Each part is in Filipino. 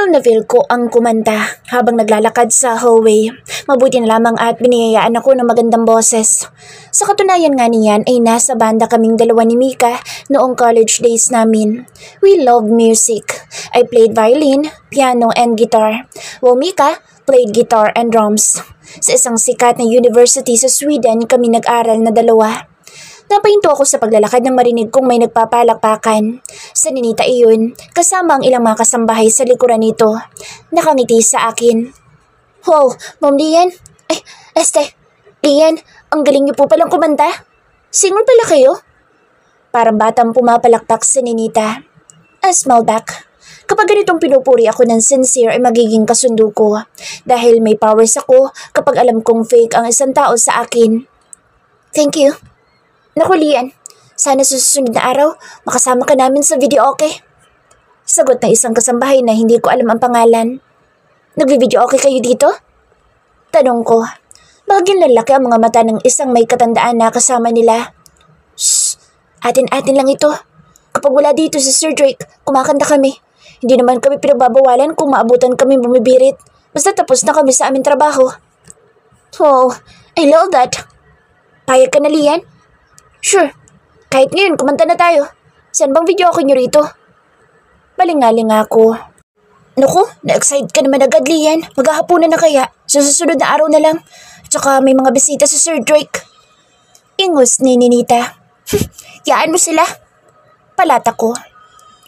Feel na feel ko ang kumanta habang naglalakad sa hallway. Mabuti na lamang at biniyayaan ako ng magandang boses. Sa katunayan nga niyan ay nasa banda kaming dalawa ni Mika noong college days namin. We love music. I played violin, piano, and guitar, while Mika played guitar and drums. Sa isang sikat na university sa Sweden kami nag-aral na dalawa. Napahinto ako sa paglalakad nang marinig kong may nagpapalakpakan. Sa ninita iyon, kasama ang ilang mga kasambahay sa likuran nito. Nakangiti sa akin. Wow, Ma'am Lian? Lian, ang galing niyo po palang kumanta. Singer pala kayo? Parang batang pumapalakpak sa ninita. I smiled back. Kapag ganitong pinupuri ako ng sincere ay magiging kasundo ko. Dahil may powers ako kapag alam kong fake ang isang tao sa akin. Thank you. Naku Lian, sana sa susunod na araw makasama ka namin sa video, okay? Sagot ng isang kasambahay na hindi ko alam ang pangalan. Nagvi-video okay kayo dito? Tanong ko. Baging lalaki ang mga mata ng isang may katandaan na kasama nila. Shh, atin-atin lang ito. Kapag wala dito si Sir Drake, kumakanta kami. Hindi naman kami pinagbabawalan kung maabutan kami bumibirit. Basta tapos na kami sa aming trabaho. Oh, I love that. Payag ka na Lian? Sure. Kahit ngayon, kumanta na tayo. Saan bang video ako nyo rito? Balingaling ako. Naku, na-excite ka naman agad, Lian. Maghahapunan na kaya. Sa susunod na araw na lang. Tsaka may mga bisita sa Sir Drake. Ingus ni Ninita. Yaan mo sila. Palata ko.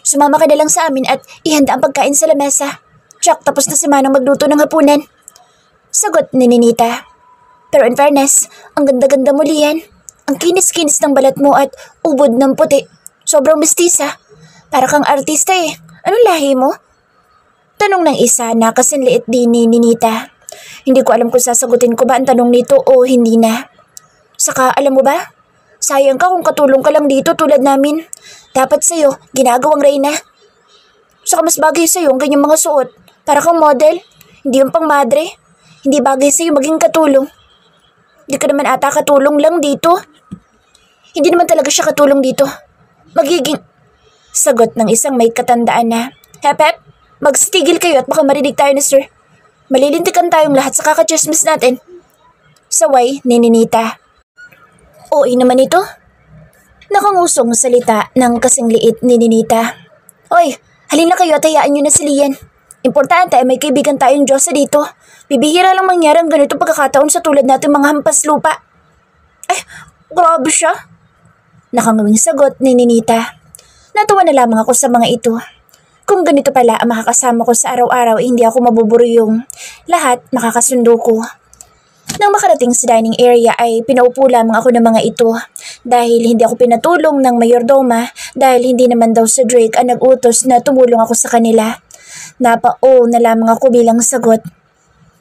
Sumama ka na lang sa amin at ihanda ang pagkain sa lamesa. Tsak, tapos na si Manang magluto ng hapunan. Sagot ni Ninita. Pero in fairness, ang ganda-ganda mo, Lian. Ang kinis-kinis ng balat mo at ubod ng puti. Sobrang mistisa. Para kang artista eh. Anong lahi mo? Tanong ng isa na kasinliit din ni Ninita. Hindi ko alam kung sasagutin ko ba ang tanong nito o hindi na. Saka alam mo ba? Sayang ka kung katulong ka lang dito tulad namin. Dapat sa'yo, ginagawang reyna. Saka mas bagay sa'yo ang ganyang mga suot. Para kang model. Hindi yung pang madre. Hindi bagay sa'yo maging katulong. Hindi ka naman ata katulong lang dito. Hindi naman talaga siya katulong dito. Magiging... Sagot ng isang may katandaan na, Hep, magsitigil kayo at baka marinig tayo ni Sir. Malilintikan tayong lahat sa kakachismis natin. Saway ni Ninita. OA naman ito. Nakangusong salita ng kasing liit ni Ninita. Oy, halina kayo at hayaan nyo na si Lian. Importante ay may kaibigan tayong Diyosa dito. Bibihira lang mangyari ang ganito pagkakataon sa tulad natin mga hampas lupa. Ay, grabe siya. Nakangawing sagot ni Ninita. Natuwa na lamang ako sa mga ito. Kung ganito pala ang makakasama ko sa araw-araw, hindi ako mabuburyong. Lahat makakasundo ko. Nang makarating sa dining area ay pinaupo lamang ako ng mga ito. Dahil hindi ako pinatulong ng mayordoma dahil hindi naman daw si Drake ang nag-utos na tumulong ako sa kanila. Napao na lamang ako bilang sagot.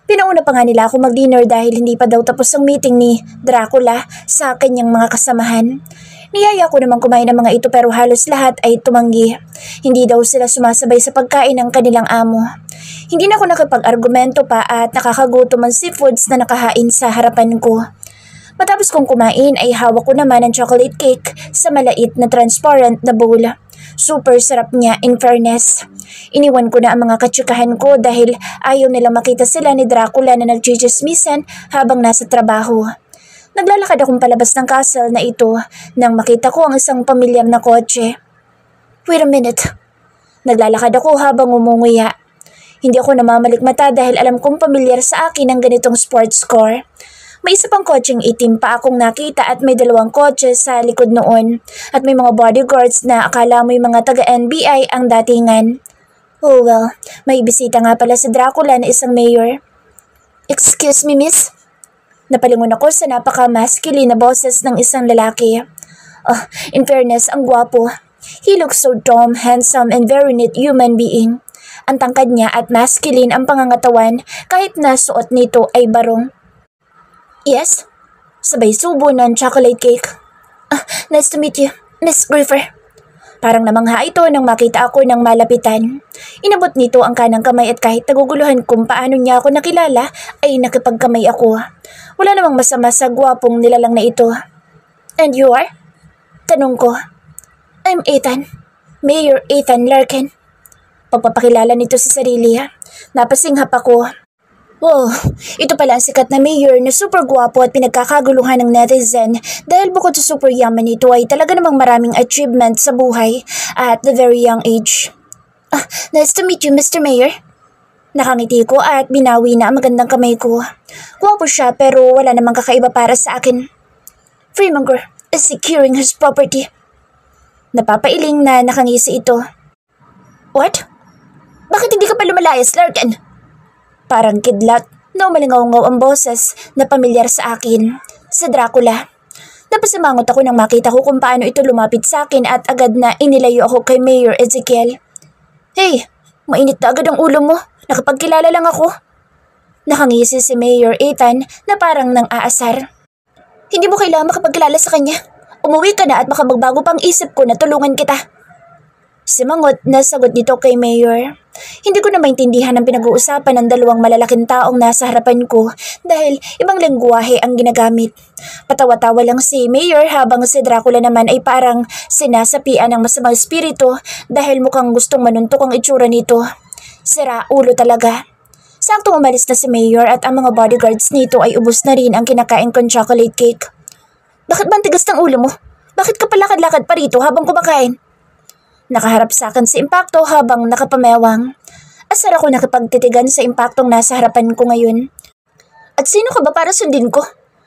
Pinauna pa nga nila ako mag-dinner dahil hindi pa daw tapos ang meeting ni Dracula sa kanyang mga kasamahan. Niyaya ko naman kumain ng mga ito pero halos lahat ay tumanggi. Hindi daw sila sumasabay sa pagkain ng kanilang amo. Hindi na ako nakipag-argumento pa at nakakagutom ang seafoods na nakahain sa harapan ko. Matapos kong kumain ay hawak ko naman ang chocolate cake sa malait na transparent na bowl. Super sarap niya in fairness. Iniwan ko na ang mga katsikahan ko dahil ayaw nilang makita sila ni Dracula na nagchichismisan habang nasa trabaho. Naglalakad akong palabas ng castle na ito nang makita ko ang isang pamilyar na kotse. Wait a minute. Naglalakad ako habang umunguya. Hindi ako namamalikmata dahil alam kong pamilyar sa akin ang ganitong sports car. May isa pang kotseng itim pa akong nakita at may dalawang kotse sa likod noon. At may mga bodyguards na akala mo'y mga taga-NBI ang datingan. Oh well, may bisita nga pala si Dracula na isang mayor. Excuse me, miss? Napalingon ako sa napaka-masculine na boses ng isang lalaki. In fairness, ang gwapo. He looks so dumb, handsome, and very neat human being. Ang tangkad niya at masculine ang pangangatawan kahit na suot nito ay barong. Yes? Sabay subo ng chocolate cake. Nice to meet you, Miss Griefer. Parang namangha ito nang makita ako ng malapitan. Inabot nito ang kanang kamay at kahit naguguluhan kung paano niya ako nakilala ay nakipagkamay ako. Wala namang masama sa gwapong nilalang na ito. And you are? Tanong ko. I'm Ethan. Mayor Ethan Larkin. pagpapakilala nito sa sarili. Napasinghap ako. Oh, ito pala ang sikat na mayor na super gwapo at pinagkakaguluhan ng netizen dahil bukod sa super yaman nito ay talaga namang maraming achievement sa buhay at the very young age. Nice to meet you, Mr. Mayor. Nakangiti ko at binawi na ang magandang kamay ko. Gwapo siya pero wala namang kakaiba para sa akin. Freemonger is securing his property. Napapailing na nakangisi ito. What? Bakit hindi ka pa lumalayas, Larkin? Parang kidlat na umalingaw-ngaw ang boses na pamilyar sa akin, sa Dracula. Napasimangot ako nang makita ko kung paano ito lumapit sa akin at agad na inilayo ako kay Mayor Ezekiel. Hey, mainit na agad ang ulo mo. Nakapagkilala lang ako. Nakangisi si Mayor Ethan na parang nang aasar. Hindi mo kailangan makapagkilala sa kanya. Umuwi ka na at baka magbago pang isip ko na tulungan kita. Simangot na sagot nito kay Mayor. Hindi ko na maintindihan ang pinag-uusapan ng dalawang malalaking taong nasa harapan ko dahil ibang lengguwahe ang ginagamit. Patawa-tawa lang si Mayor habang si Dracula naman ay parang sinasapian ng masamang espiritu dahil mukhang gustong manuntok ang itsura nito. Sira ulo talaga. Saktong umalis na si Mayor at ang mga bodyguards nito ay ubos na rin ang kinakain kong chocolate cake. Bakit ba ang tigas ng ulo mo? Bakit ka palakad-lakad pa rito habang kumakain? Nakaharap sa akin si Impacto habang nakapamewang. Asar ako nakipagtitigan sa Impactong nasa harapan ko ngayon. At sino ka ba para sundin ko?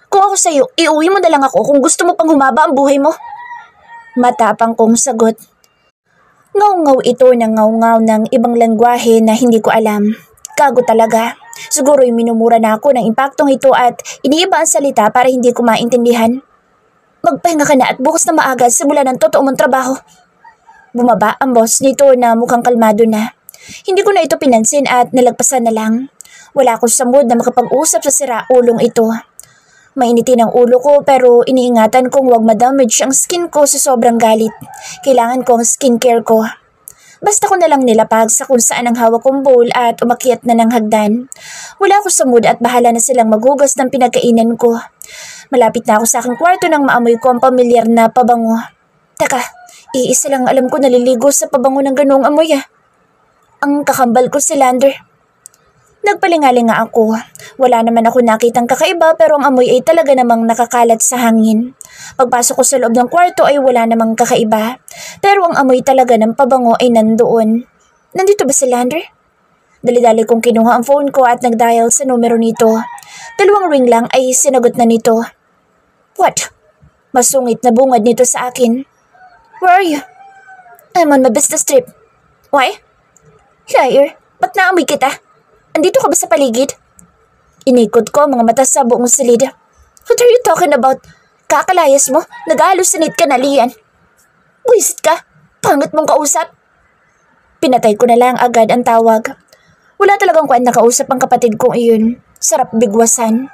Kung ako sa'yo, iuwi mo na lang ako kung gusto mo pang humaba ang buhay mo. Matapang kong sagot. Ngaw-ngaw ito ng ngaw-ngaw ng ibang lengguwahe na hindi ko alam. Gago talaga. Siguro yung minumura na ako ng Impactong ito at iniiba ang salita para hindi ko maintindihan. Magpahinga ka na at bukas na maaga simula ng totoo mong trabaho. Bumaba ang boss nito na mukhang kalmado na. Hindi ko na ito pinansin at nalagpasan na lang. Wala akong sa mood na makapag-usap sa siraulong ito. Mainitin ang ulo ko pero iniingatan kong huwag madamage ang skin ko sa sobrang galit. Kailangan ko ang skincare ko. Basta ko na lang nilapag sa kung saan ang hawak kong bowl at umakyat na ng hagdan. Wala ako sa mood at bahala na silang maghugas ng pinagkainan ko. Malapit na ako sa aking kwarto nang maamoy ko ang pamilyar na pabango. Teka, iisa lang alam ko naliligo sa pabango ng ganoong amoy Ang kakambal ko si Lander. Nagpalingalinga ako. Wala naman ako nakitang kakaiba pero ang amoy ay talaga namang nakakalat sa hangin. Pagpasok ko sa loob ng kwarto ay wala namang kakaiba. Pero ang amoy talaga ng pabango ay nandoon. Nandito ba si Lander? Dali-dali kong kinuha ang phone ko at nagdial sa numero nito. 2 ring lang ay sinagot na nito. What? Masungit na bungad nito sa akin. Where are you? I'm on my business trip. Why? Liar, ba't naamoy kita? Andito ka ba sa paligid? Inikot ko mga mata sa buong silid. What are you talking about? Kakalayas mo? Nag-hallucinate ka na, Lian. Buisit ka? Pangit mong kausap? Pinatay ko na lang agad ang tawag. Wala talagang kwenta kausap ang kapatid kong iyon. Sarap bigwasan.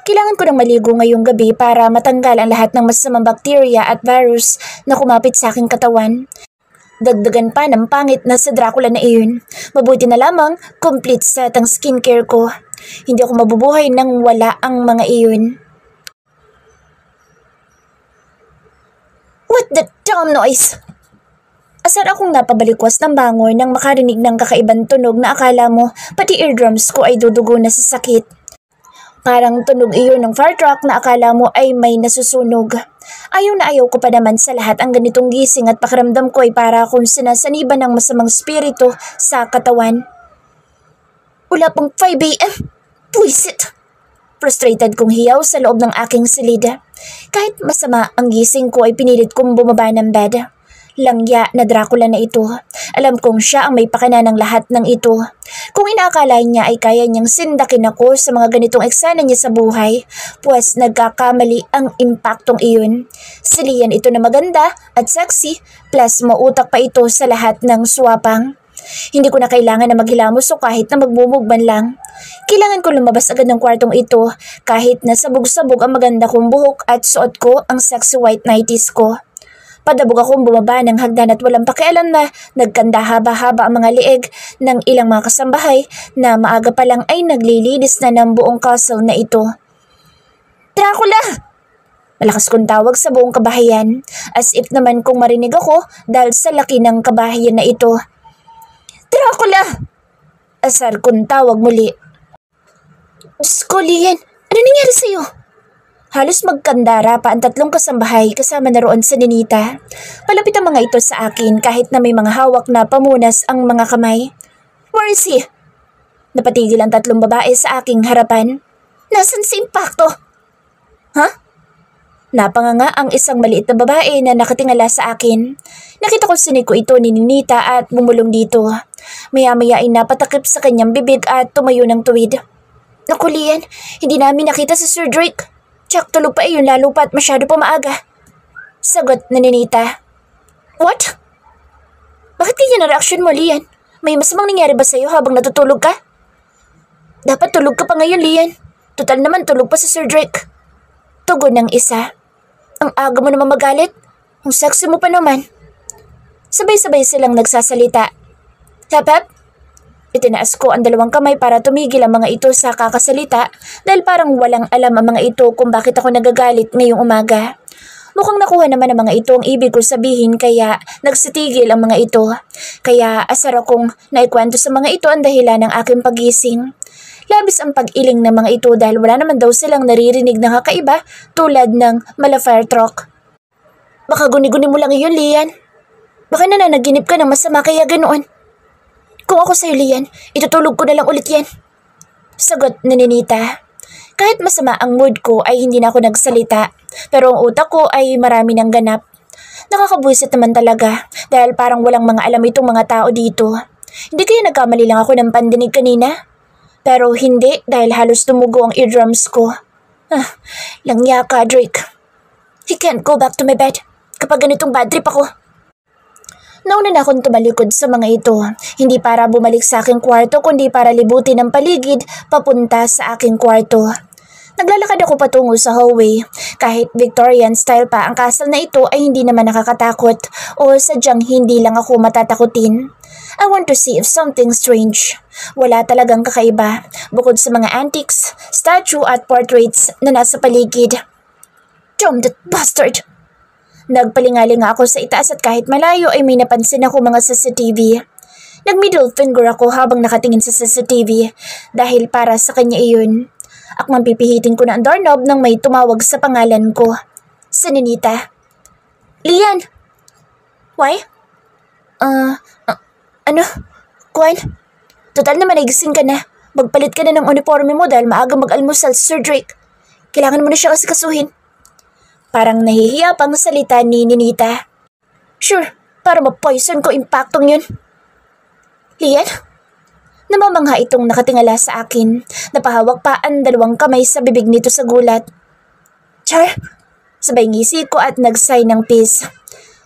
Kailangan ko ng maligo ngayong gabi para matanggal ang lahat ng masamang bakterya at virus na kumapit sa aking katawan. Dagdagan pa ng pangit na sa Dracula na iyon. Mabuti na lamang complete set ang skincare ko. Hindi ako mabubuhay nang wala ang mga iyon. What the damn noise? Asar akong napabalikwas ng bangon nang makarinig ng kakaibang tunog na akala mo pati eardrums ko ay dudugo na sa sakit. Parang tunog iyon ng fire truck na akala mo ay may nasusunog. Ayaw na ayaw ko pa naman sa lahat ang ganitong gising at pakiramdam ko ay para akong sinasaniban ng masamang spirito sa katawan. Wala pang 5 a.m. Buisit! Frustrated kong hiyaw sa loob ng aking silid. Kahit masama ang gising ko ay pinilit kong bumaba ng bed. Langya na Dracula na ito. Alam kong siya ang may pakana ng lahat ng ito. Kung inaakala niya ay kaya niyang sindakin ako sa mga ganitong eksena niya sa buhay, pues nagkakamali ang Impactong iyon. Si Lian ito na maganda at sexy, plus mautak pa ito sa lahat ng swapang. Hindi ko na kailangan na maghilamos o kahit na magmumugban lang. Kailangan ko lumabas agad ng kwartong ito kahit na sabog-sabog ang maganda kong buhok at suot ko ang sexy white nighties ko. Padabog akong bumaba ng hagdan at walang pakialam na nagkanda haba-haba ang mga liig ng ilang mga kasambahay na maaga pa lang ay naglilinis na ng buong castle na ito. Dracula! Malakas kong tawag sa buong kabahayan, as if naman kung marinig ako dahil sa laki ng kabahayan na ito. Dracula! Asar kong tawag muli. Diyos ko, Lian, ano nangyari sa'yo? Halos magkandara pa ang tatlong kasambahay kasama na roon sa Ninita. Palapit ang mga ito sa akin kahit na may mga hawak na pamunas ang mga kamay. Where is he? Napatigil ang tatlong babae sa aking harapan. Nasaan si Impacto? Ha? Napanganga ang isang maliit na babae na nakatingala sa akin. Nakita ko siniko ito ni Ninita at bumulong dito. Maya-maya ay napatakip sa kanyang bibig at tumayo ng tuwid. Naku, Lian, hindi namin nakita si Sir Drake. Tsak, tulog pa iyon lalo pa at masyado pa maaga. Sagot na Ninita. What? Bakit ganyan ang reaksyon mo, Lian? May masamang nangyari ba sa'yo habang natutulog ka? Dapat tulog ka pa ngayon, Lian. Total naman tulog pa si Sir Drake. Tugon ng isa. Ang aga mo naman magalit. Ang sexy mo pa naman. Sabay-sabay silang nagsasalita. Hap-hap? Itinaas ko ang dalawang kamay para tumigil ang mga ito sa kakasalita dahil parang walang alam ang mga ito kung bakit ako nagagalit ngayong umaga. Mukhang nakuha naman ang mga ito ang ibig ko sabihin kaya nagsitigil ang mga ito. Kaya asar akong naikwento sa mga ito ang dahilan ng aking pagising. Labis ang pag-iling ng mga ito dahil wala naman daw silang naririnig na kakaiba tulad ng mala-fire truck. Baka guni-guni mo lang iyon, Lian. Baka nananaginip ka ng masama kaya ganoon. Kung ako sa'yo, Lian, itutulog ko na lang ulit yan. Sagot na Ninita. Kahit masama ang mood ko ay hindi na ako nagsalita, pero ang utak ko ay marami ng ganap. Nakakabuisit naman talaga dahil parang walang mga alam itong mga tao dito. Hindi kaya nagkamali lang ako ng pandinig kanina? Pero hindi dahil halos tumugo ang eardrums ko. Langya ka, Drake. He can't go back to my bed kapag ganitong bad trip ako. Nauna na akong tumalikod sa mga ito, hindi para bumalik sa aking kwarto kundi para libutin ang paligid papunta sa aking kwarto. Naglalakad ako patungo sa hallway. Kahit Victorian style pa ang castle na ito ay hindi naman nakakatakot o sadyang hindi lang ako matatakutin. I want to see if something strange. Wala talagang kakaiba bukod sa mga antiques, statue at portraits na nasa paligid. Damn that bastard! Nagpalingalinga ako sa itaas at kahit malayo ay may napansin ako mga CCTV. Nag-middle finger ako habang nakatingin sa CCTV dahil para sa kanya iyon. Akmang pipihitin ko na ang doorknob nang may tumawag sa pangalan ko. Si Ninita. Lian! Why? Ano? Kwan? Total naman ay gising ka na. Magpalit ka na ng uniforme mo dahil maaga mag-almusal si Sir Drake. Kailangan mo na siya kasi kasuhin. Parang nahihiya pang salita ni Ninita. Sure, para ma-poison ko Impactong yun. Lian? Namamangha itong nakatingala sa akin. Napahawak pa ang dalawang kamay sa bibig nito sa gulat. Char? Sabay ngisi ko at nag-sigh ng peace.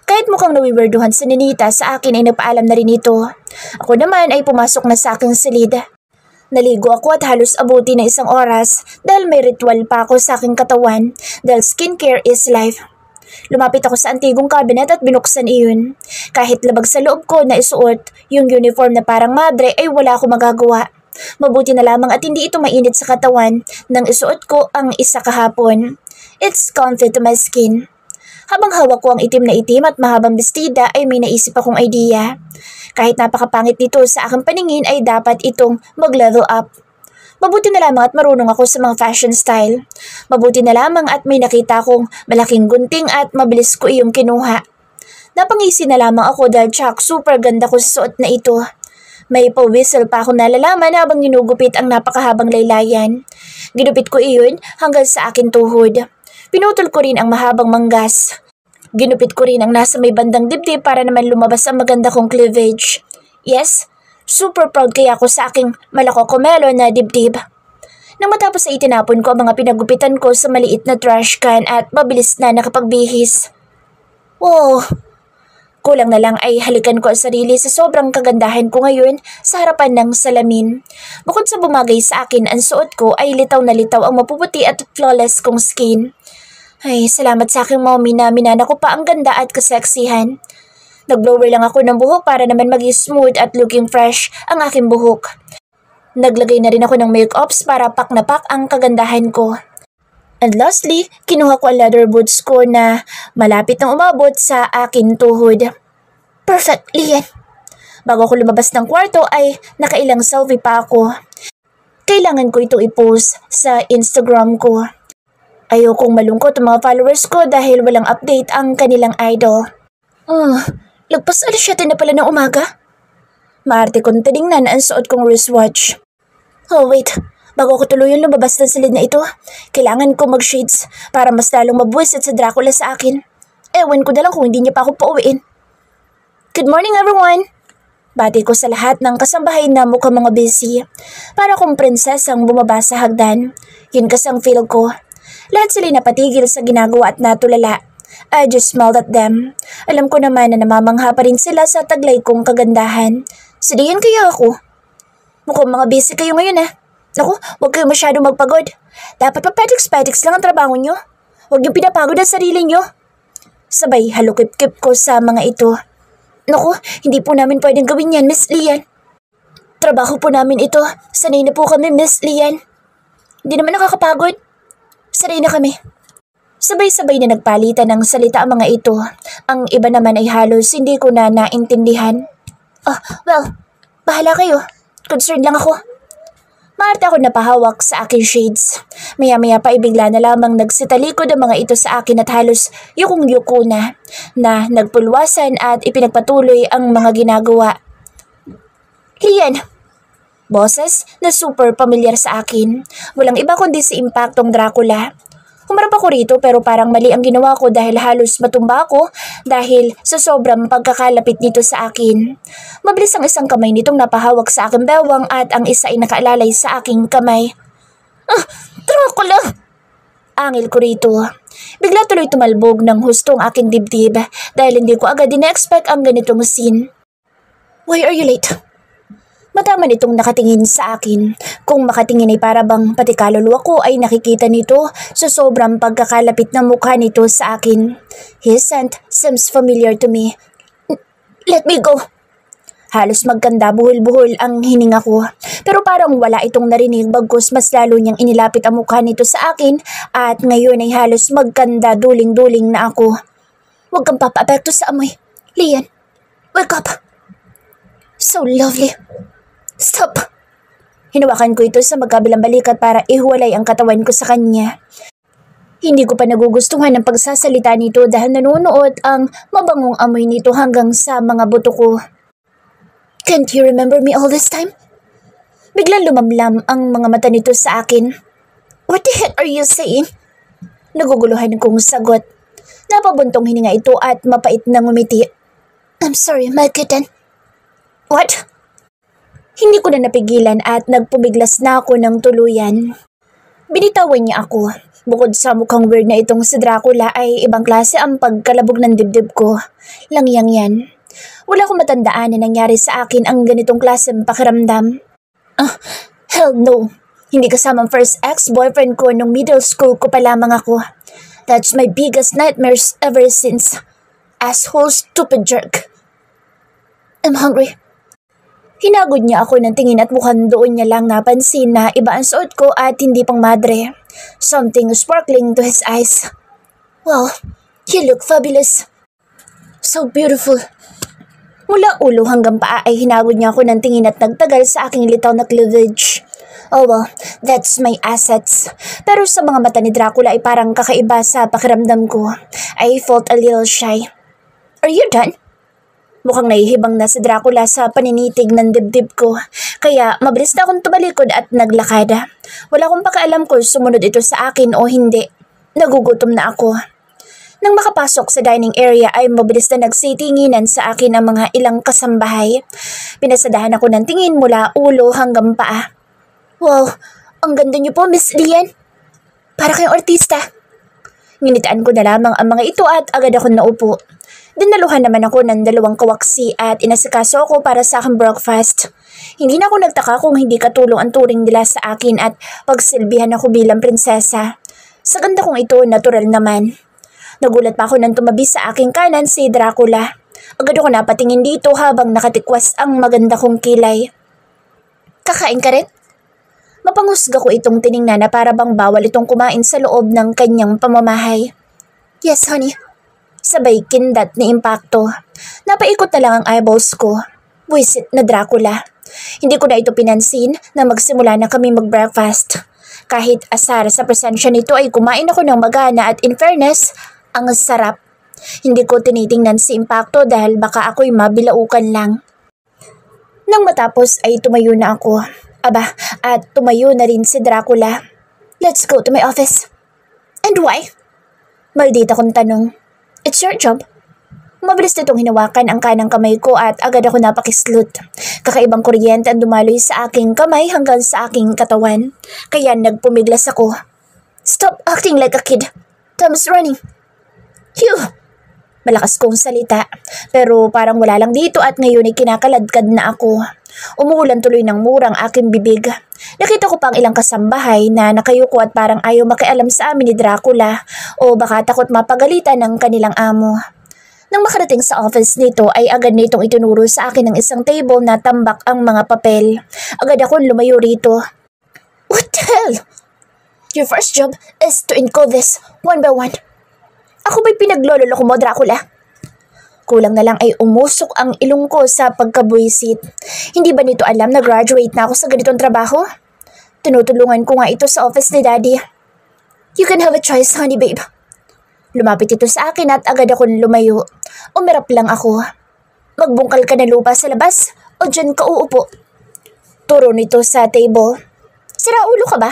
Kahit mukhang nawiwerduhan si Ninita, sa akin ay nagpaalam na rin ito. Ako naman ay pumasok na sa aking silid. Naligo ako at halos abuti na 1 oras dahil may ritual pa ako sa aking katawan dahil skincare is life. Lumapit ako sa antigong cabinet at binuksan iyon. Kahit labag sa loob ko na isuot yung uniform na parang madre ay wala akong magagawa. Mabuti na lamang at hindi ito mainit sa katawan nang isuot ko ang isa kahapon. It's comfy to my skin. Habang hawak ko ang itim na itim at mahabang bestida ay may naisip akong idea. Kahit napakapangit nito sa aking paningin ay dapat itong mag-level up. Mabuti na lamang at marunong ako sa mga fashion style. Mabuti na lamang at may nakita akong malaking gunting at mabilis ko iyong kinuha. Napangisi na lamang ako dahil tsak super ganda ko sa suot na ito. May pa-whistle pa ako nalalaman habang ginugupit ang napakahabang laylayan. Ginupit ko iyon hanggang sa akin tuhod. Pinutol ko rin ang mahabang manggas. Ginupit ko rin ang nasa may bandang dibdib para naman lumabas ang maganda kong cleavage. Yes, super proud kaya ako sa aking malakokomelo na dibdib. Nang matapos ay itinapon ko ang mga pinagupitan ko sa maliit na trash can at mabilis na nakapagbihis. Wow! Kulang na lang ay halikan ko ang sarili sa sobrang kagandahan ko ngayon sa harapan ng salamin. Bukod sa bumagay sa akin, ang suot ko ay litaw na litaw ang mapuputi at flawless kong skin. Ay, salamat sa aking mommy na minana ko pa ang ganda at kaseksihan. Nag-blower lang ako ng buhok para naman maging smooth at looking fresh ang aking buhok. Naglagay na rin ako ng make-ups para pak na pak ang kagandahan ko. And lastly, kinuha ko ang leather boots ko na malapit nang umabot sa aking tuhod. Perfect, Lian! Bago ako lumabas ng kwarto ay nakailang selfie pa ako. Kailangan ko itong i-post sa Instagram ko. Ayokong malungkot ang mga followers ko dahil walang update ang kanilang idol. Lagpas alas 7 na pala ng umaga. Maarte kong tinignan ang suot kong wristwatch. Oh wait, bago ako tuluyang lumabas ng silid na ito, kailangan ko mag-shades para mas lalong mabuwisit sa Dracula sa akin. Ewan ko na lang kung hindi niya pa ako pauwiin. Good morning everyone! Bati ko sa lahat ng kasambahay na mukhang mga busy. Para akong prinsesang bumaba sa hagdan. Yun kasang feel ko. Lahat sila napatigil sa ginagawa at natulala. I just smiled at them. Alam ko naman na namamangha pa rin sila sa taglay kong kagandahan. Silihan kaya ako? Mukhang mga busy kayo ngayon Naku, huwag kayo masyadong magpagod. Dapat pa petiks-petiks lang ang trabaho nyo. Huwag yung pinapagod ang sarili nyo. Sabay halukip-kip ko sa mga ito. Naku, hindi po namin pwedeng gawin yan, Miss Lian. Trabaho po namin ito. Sanay na po kami, Miss Lian. Hindi naman nakakapagod. Sanay na kami. Sabay-sabay na nagpalitan ng salita ang mga ito. Ang iba naman ay halos hindi ko na naintindihan. Well, bahala kayo. Concerned lang ako. Maarte ako napahawak sa aking shades. Maya-maya pa ibigla na lamang nagsitalikod ang mga ito sa akin at halos yukong-yuko na nagpulwasan at ipinagpatuloy ang mga ginagawa. Lian! Boses na super pamilyar sa akin. Walang iba kundi si Impactong Dracula. Humarap ako rito pero parang mali ang ginawa ko dahil halos matumba ako dahil sa sobrang pagkakalapit nito sa akin. Mabilis ang isang kamay nitong napahawak sa aking bewang at ang isa ay nakaalalay sa aking kamay. Dracula! Angil ko rito. Bigla tuloy tumalbog ng husto ang aking dibdib dahil hindi ko agad ina-expect ang ganitong scene. Why are you late? Matama nitong nakatingin sa akin. Kung makatingin ay para bang pati kaluluwa ko ay nakikita nito sa sobrang pagkakalapit ng mukha nito sa akin. His scent seems familiar to me. Let me go. Halos magkanda buhol-buhol ang hininga ko. Pero parang wala itong narinig bagkus mas lalo niyang inilapit ang mukha nito sa akin at ngayon ay halos magkanda duling-duling na ako. Huwag kang papaapekto sa amoy. Lian, wake up. So lovely. Stop! Hinawakan ko ito sa magkabilang balikat para ihuwalay ang katawan ko sa kanya. Hindi ko pa nagugustuhan ang pagsasalita nito dahil nanunuot ang mabangong amoy nito hanggang sa mga buto ko. Can't you remember me all this time? Biglang lumamlam ang mga mata nito sa akin. What the heck are you saying? Naguguluhan kong sagot. Napabuntong hininga ito at mapait na ngumiti. I'm sorry, my kitten. What? Hindi ko na napigilan at nagpumiglas na ako ng tuluyan. Binitawan niya ako. Bukod sa mukhang weird na itong si Dracula ay ibang klase ang pagkalabog ng dibdib ko. Langyang yan. Wala akong matandaan na nangyari sa akin ang ganitong klaseng pakiramdam. Hell no. Hindi kasama ang first ex-boyfriend ko nung middle school ko pa lamang ako. That's my biggest nightmares ever since. Asshole stupid jerk. I'm hungry. Hinagod niya ako ng tingin at mukhang doon niya lang napansin na iba ang suot ko at hindi pang madre. Something sparkling to his eyes. Wow, you look fabulous. So beautiful. Mula ulo hanggang paa ay hinagod niya ako ng tingin at nagtagal sa aking litaw na cleavage. Oh well, that's my assets. Pero sa mga mata ni Dracula ay parang kakaiba sa pakiramdam ko. I felt a little shy. Are you done? Mukhang nahihibang na si Dracula sa paninitig ng dibdib ko, kaya mabilis na akong tumalikod at naglakad. Wala akong pakialam kung sumunod ito sa akin o hindi. Nagugutom na ako. Nang makapasok sa dining area ay mabilis na nagsitinginan sa akin ang mga ilang kasambahay. Pinasadahan ako ng tingin mula ulo hanggang paa. Wow, ang ganda niyo po, Miss Lian. Para kayong artista. Nginitaan ko na lamang ang mga ito at agad ako naupo. Dinaluhan naman ako ng 2 kawaksi at inasikaso ako para sa aking breakfast. Hindi na ako nagtaka kung hindi katulong ang turing nila sa akin at pagsilbihan ako bilang prinsesa. Sa ganda kong ito, natural naman. Nagulat pa ako nang tumabi sa aking kanan si Dracula. Agad ako napatingin dito habang nakatikwas ang maganda kong kilay. Kakain ka rin? Mapanghusga ko itong tiningnan na para bang bawal itong kumain sa loob ng kanyang pamamahay. Yes, honey. Sabay kindat ni Impacto. Napaikot na lang ang eyeballs ko. Buisit na Dracula. Hindi ko na ito pinansin na magsimula na kami mag-breakfast. Kahit asar sa presensya nito ay kumain ako ng magana at in fairness, ang sarap. Hindi ko tinitingnan si Impacto dahil baka ako'y mabilaukan lang. Nang matapos ay tumayo na ako. Aba, at tumayo na rin si Dracula. Let's go to my office. And why? Maldita kong tanong. It's your job. Mabilis nitong hinawakan ang kanang kamay ko at agad ako napakislot. Kakaibang kuryente ang dumaloy sa aking kamay hanggang sa aking katawan. Kaya nagpumiglas ako. Stop acting like a kid. Time's running. Phew! Malakas kong salita, pero parang wala lang dito at ngayon ay kinakaladkad na ako. Umuulan tuloy ng murang aking bibig. Nakita ko pang ilang kasambahay na nakayuko at parang ayaw makialam sa amin ni Dracula o baka takot mapagalitan ng kanilang amo. Nang makarating sa office nito ay agad nitong itinuro sa akin ng isang table na tambak ang mga papel. Agad akong lumayo rito. What the hell? Your first job is to encode this one by one. Ako ba'y pinaglololoko mo, Dracula? Kulang na lang ay umusok ang ilong ko sa pagkabuisit. Hindi ba nito alam na graduate na ako sa ganitong trabaho? Tinutulungan ko nga ito sa office ni Daddy. You can have a choice, honey babe. Lumapit ito sa akin at agad akong lumayo. Umirap lang ako. Magbungkal ka na lupa sa labas o dyan ka uupo. Turo nito sa table. Sira ulo ka ba?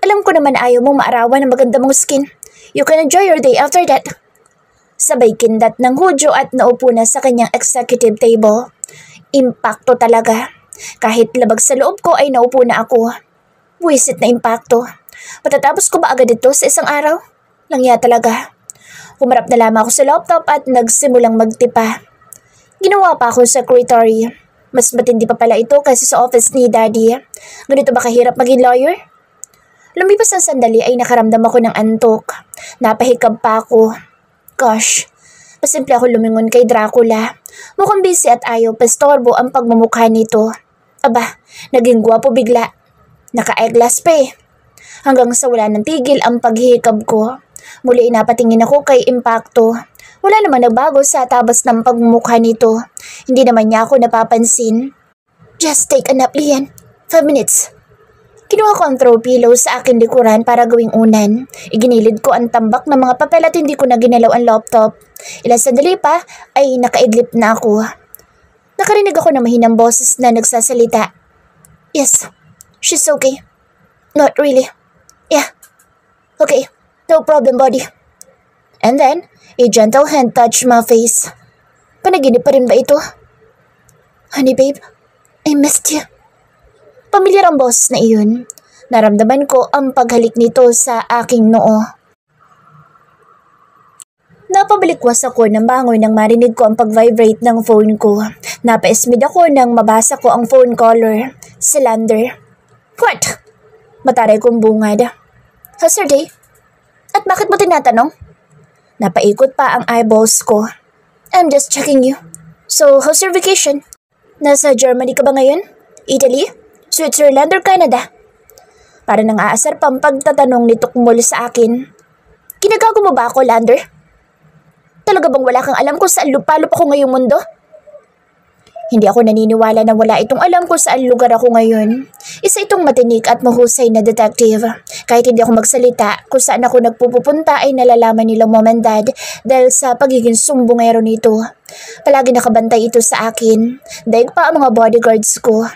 Alam ko naman ayaw mong maarawan ng maganda mong skin. You can enjoy your day after that. Sabay kindat ng Hudyo at naupo na sa kanyang executive table. Impacto talaga. Kahit labag sa loob ko ay naupo na ako. Buwisit na impacto. Patatapos ko ba agad ito sa isang araw? Langya talaga. Humarap na lamang ako sa laptop at nagsimulang magtipa. Ginawa pa akong secretary. Mas matindi pa pala ito kasi sa office ni Daddy. Ganito ba kahirap maging lawyer? Lumipas ang sandali ay nakaramdam ako ng antok. Napahikab pa ako. Gosh, pasimple ako lumingon kay Dracula. Mukhang busy at ayaw pastorbo ang pagmumukha nito. Aba, naging gwapo bigla. Naka-eyeglass pa eh. Hanggang sa wala ng tigil ang paghihikab ko. Muli napatingin ako kay Impacto. Wala naman nagbago sa tabas ng pagmumukha nito. Hindi naman niya ako napapansin. Just take a nap, Lian. 5 minutes. Kinuha ko ang throw pillow sa aking likuran para gawing unan. Iginilid ko ang tambak ng mga papel at hindi ko na ginalaw ang laptop. Ilang sandali pa ay nakaidlip na ako. Nakarinig ako ng mahinang boses na nagsasalita. Yes, she's okay. Not really. Yeah. Okay, no problem, buddy. And then, a gentle hand touched my face. Panaginip pa rin ba ito? Honey babe, I missed you. Pamilyar ang boses na iyon. Naramdaman ko ang paghalik nito sa aking noo. Napabalikwas ako ng bangon nang marinig ko ang pag-vibrate ng phone ko. Napaismid ako nang mabasa ko ang phone caller, si Lander. What? Mataray kong bungad. How's your day? At bakit mo tinatanong? Napaikot pa ang eyeballs ko. I'm just checking you. So, how's your vacation? Nasa Germany ka ba ngayon? Italy? Switzerland or Canada? Para nang aasar pa ang pagtatanong ni Tukmol sa akin. Kinagago mo ba ako, Lander? Talaga bang wala kang alam kung saan lupalop ako ngayong mundo? Hindi ako naniniwala na wala itong alam kung saan lugar ako ngayon. Isa itong matinik at mahusay na detective. Kahit hindi ako magsalita, kung saan ako nagpupunta ay nalalaman nila mom and dad dahil sa pagiging sumbongero nito. Palagi nakabantay ito sa akin. Daig pa ang mga bodyguards ko.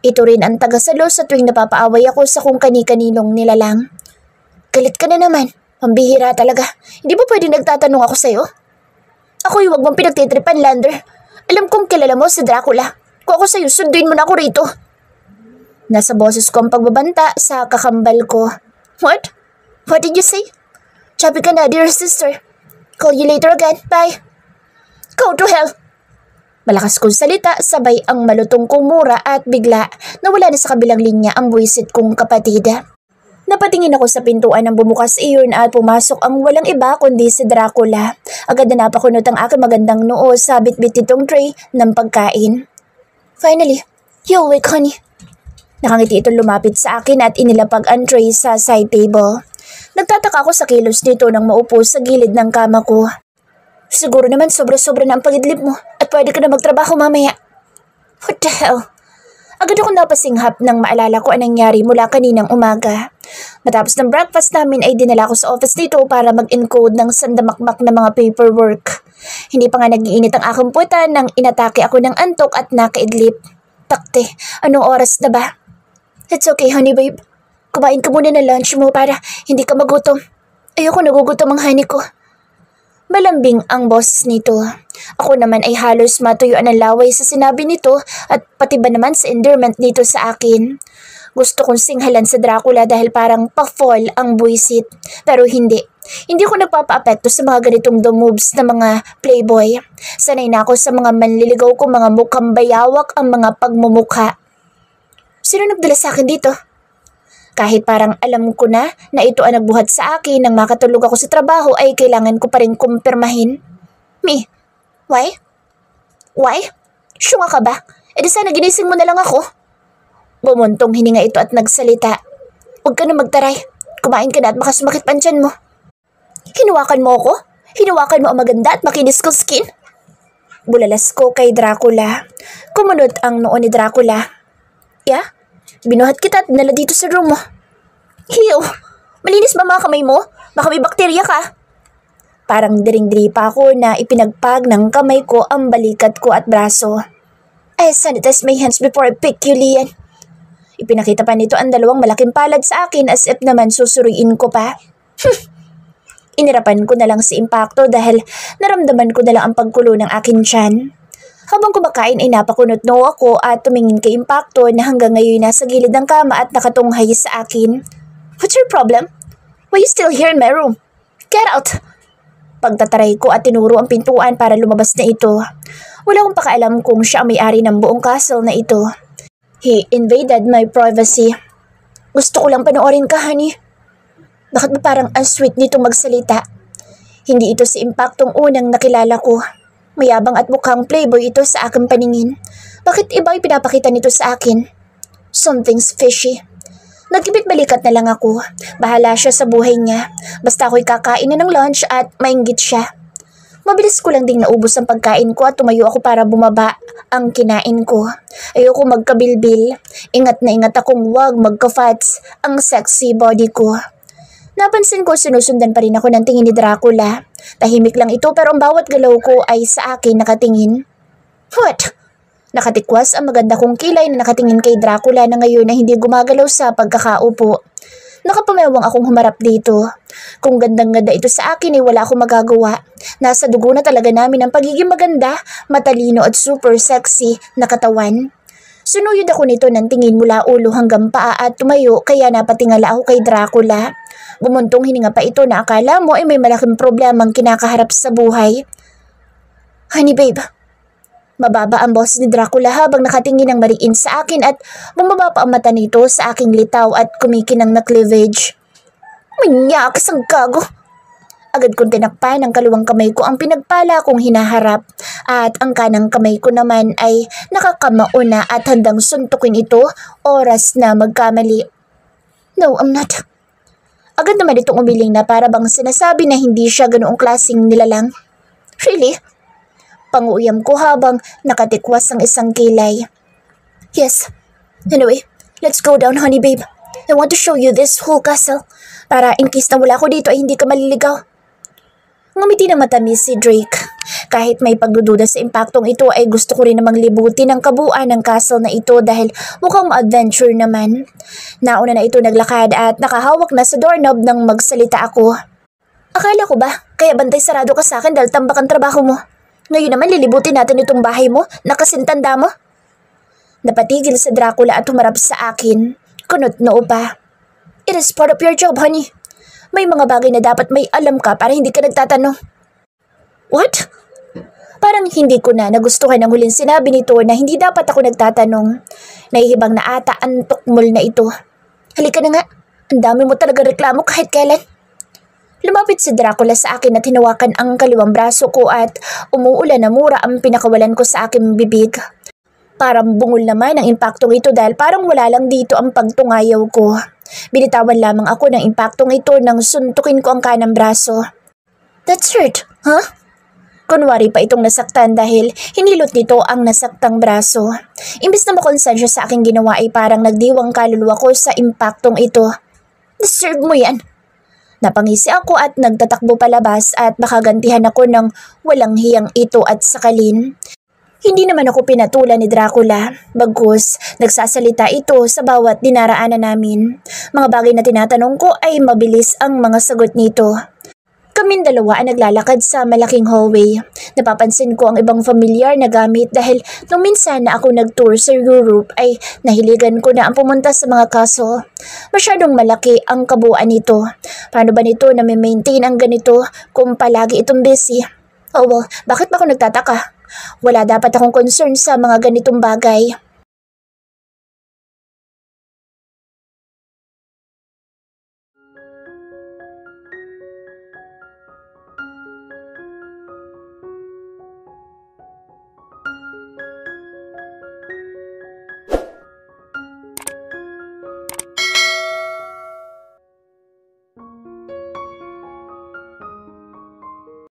Ito rin ang tagasalo sa tuwing napapaaway ako sa kung kani-kaninong nilalang. Galit ka na naman. Pambihira talaga. Hindi ba pwede nagtatanong ako sa'yo? Ako'y huwag mong pinagtitripan, Lander. Alam kong kilala mo si Dracula. Kung ako sa'yo, sunduin mo na ako rito. Nasa boses ko ang pagbabanta sa kakambal ko. What? What did you say? Chubby ka na, dear sister. Call you later again. Bye. Go to hell. Malakas kong salita, sabay ang malutong kong mura at bigla nawala na sa kabilang linya ang buwisit kong kapatid. Napatingin ako sa pintuan ng bumukas iyon at pumasok ang walang iba kundi si Dracula. Agad na napakunot ang aking magandang noo sa bitbit nitong tray ng pagkain. Finally, you awake, honey. Nakangiti itong lumapit sa akin at inilapag ang tray sa side table. Nagtataka ako sa kilos nito nang maupo sa gilid ng kama ko. Siguro naman sobra-sobra na ang pagidlip mo at pwede ka na magtrabaho mamaya. What the hell? Agad ako napasinghap nang maalala ko ang nangyari mula kaninang umaga. Matapos ng breakfast namin ay dinala ko sa office nito para mag-encode ng sandamakmak na mga paperwork. Hindi pa nga nag-iinit ang aking puweta nang inatake ako ng antok at nakaidlip. Takte, anong oras na ba? It's okay, honey babe. Kumain ka muna ng lunch mo para hindi ka magutom. Ayoko nagugutom ang honey ko. Malambing ang boses nito. Ako naman ay halos matuyuan ng laway sa sinabi nito at pati ba naman sa endearment nito sa akin. Gusto kong singhalan sa Dracula dahil parang pa-fall ang buwisit. Pero hindi. Hindi ko nagpapa-apekto sa mga ganitong moves na mga playboy. Sanay na ako sa mga manliligaw ko, mga mukhang bayawak ang mga pagmumukha. Sino nagdala sa akin dito? Kahit parang alam ko na ito ang nagbuhat sa akin nang makatulog ako sa trabaho ay kailangan ko pa rin kumpirmahin. Me? Why? Why? Syunga ka ba? E di sana ginising mo na lang ako. Bumuntong hininga ito at nagsalita. Huwag ka na magtaray. Kumain ka na at baka sumakit pa ang tiyan mo. Hinuwakan mo ako? Hinuwakan mo ang maganda at makinis kong skin? Bulalas ko kay Dracula. Kumunot ang noo ni Dracula. Yeah? Binuhat kita at dinala dito sa room mo. Hiyo! Malinis ba mga kamay mo? Baka may bakterya ka. Parang diring-diri pa ako na ipinagpag ng kamay ko ang balikat ko at braso. I sanitize my hands before I pick you, Lian. Ipinakita pa nito ang dalawang malaking palad sa akin as if naman susuruin ko pa. Inirapan ko na lang si Impacto dahil naramdaman ko na lang ang pagkulo ng akin tiyan. Habang kumakain ay napakunot-no ako at tumingin kay Impacto na hanggang ngayon nasa gilid ng kama at nakatunghay sa akin. What's your problem? Why you still here in my room? Get out! Pagtataray ko at tinuro ang pintuan para lumabas na ito. Wala akong pakaalam kung siya ang may-ari ng buong castle na ito. He invaded my privacy. Gusto ko lang panoorin ka, honey. Bakit ba parang ang sweet nitong magsalita? Hindi ito si Impactong unang nakilala ko. Mayabang at mukhang playboy ito sa aking paningin. Bakit iba ay pinapakita nito sa akin? Something's fishy. Nagkibit balikat na lang ako. Bahala siya sa buhay niya. Basta ako'y kakain na ng lunch at mainggit siya. Mabilis ko lang ding naubos ang pagkain ko at tumayo ako para bumaba ang kinain ko. Ayoko magkabilbil. Ingat na ingat akong wag magka-fats ang sexy body ko. Napansin ko sinusundan pa rin ako ng tingin ni Dracula. Tahimik lang ito pero ang bawat galaw ko ay sa akin nakatingin. What? Nakatikwas ang maganda kong kilay na nakatingin kay Dracula na ngayon na hindi gumagalaw sa pagkakaupo. Nakapamewang akong humarap dito. Kung gandang-ganda ito sa akin ay wala akong magagawa. Nasa dugo na talaga namin ang pagiging maganda, matalino at super sexy na katawan. Sunuyod ako nito ng tingin mula ulo hanggang paa at tumayo kaya napatingala ako kay Dracula. Bumuntong hininga pa ito na akala mo ay may malaking problemang kinakaharap sa buhay. Honey babe. Mababa ang boses ni Dracula habang nakatingin ng mariin sa akin at bumaba pa ang mata nito sa aking litaw at kumikinang na cleavage. Manyak, isang gago. Agad kong tinakpan ng kaluwang kamay ko ang pinagpala kong hinaharap at ang kanang kamay ko naman ay nakakamao na at handang suntukin ito oras na magkamali. No, I'm not. Agad naman itong umiling na para bang sinasabi na hindi siya ganoong klaseng nilalang. Really? Panguuyam ko habang nakatikwas ang isang kilay. Yes. Anyway, let's go down, honey babe. I want to show you this whole castle para in case na wala ko dito ay hindi ka maliligaw. Ngumiti na matamis si Drake. Kahit may pagdududa sa impaktong ito ay gusto ko rin namang libutin ang kabuuan ng castle na ito dahil mukhang ma-adventure naman. Nauna na ito naglakad at nakahawak na sa doorknob nang magsalita ako. Akala ko ba kaya bantay sarado ka sa akin dahil tambak ang trabaho mo? Ngayon naman lilibutin natin itong bahay mo na kasintanda mo? Napatigil sa Dracula at humarap sa akin. Kunot noo pa. It is part of your job, honey. May mga bagay na dapat may alam ka para hindi ka nagtatanong. What? Parang hindi ko na nagustuhan ang huling sinabi nito na hindi dapat ako nagtatanong. Nahihibang na ata ang tukmol na ito. Halika na nga. Ang dami mo talaga reklamo kahit kailan. Lumapit si Dracula sa akin at hinawakan ang kaliwang braso ko at umuulan na mura ang pinakawalan ko sa aking bibig. Parang bungol naman ang impaktong ito dahil parang wala lang dito ang pagtungayaw ko. Binitawan lamang ako ng impaktong ito nang suntukin ko ang kanang braso. That's hurt, huh? Kunwari pa itong nasaktan dahil hinilot nito ang nasaktang braso. Imbis na makonsensya sa aking ginawa ay parang nagdiwang kaluluwa ko sa impaktong ito. Deserve mo yan. Napangisi ako at nagtatakbo palabas at makagantihan ako ng walang hiyang ito at sakalin. Hindi naman ako pinatulan ni Dracula, bagkus nagsasalita ito sa bawat dinaraanan namin. Mga bagay na tinatanong ko ay mabilis ang mga sagot nito. Kaming dalawa ay naglalakad sa malaking hallway. Napapansin ko ang ibang familiar na gamit dahil nung minsan na ako nag-tour sa Europe ay nahiligan ko na ang pumunta sa mga castle. Masyadong malaki ang kabuuan nito. Paano ba nito na maintain ang ganito kung palagi itong busy? Oh well, bakit ba ako nagtataka? Wala dapat akong concern sa mga ganitong bagay.